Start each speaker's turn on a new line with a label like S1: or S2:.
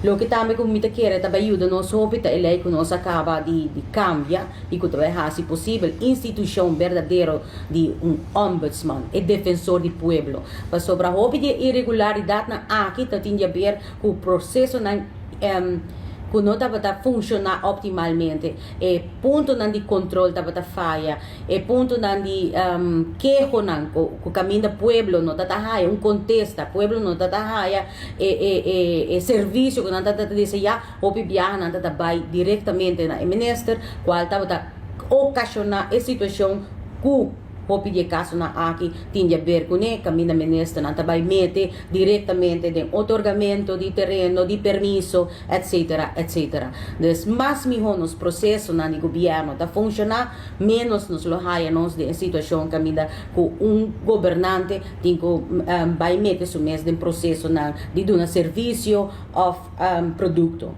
S1: Lo que também como me quer também ajuda nós hospital ele que nós acaba de cambiar e que também se possível instituição verdadeira de ombudsman e defensor do pueblo. Mas sobre a de irregularidade na aqui tem a ver com o processo na que não está funcionar optimalmente e ponto de controle está falha e ponto de queijo o caminho do pueblo não está raia contexto pueblo não está raia e serviço que não está desejar ou viajar não está vai diretamente na minister qual está ocasionar a situação que o pedir caso na aqui tinha a ver com o caminho da ministra não vai meter diretamente de otorgamento de terreno, de permisso, etc, etc. Então, mais melhor nos processos no governo está funcionar, menos nos lojamos de situação caminho com governante tem que vai meter o mesmo processo de um serviço ou produto.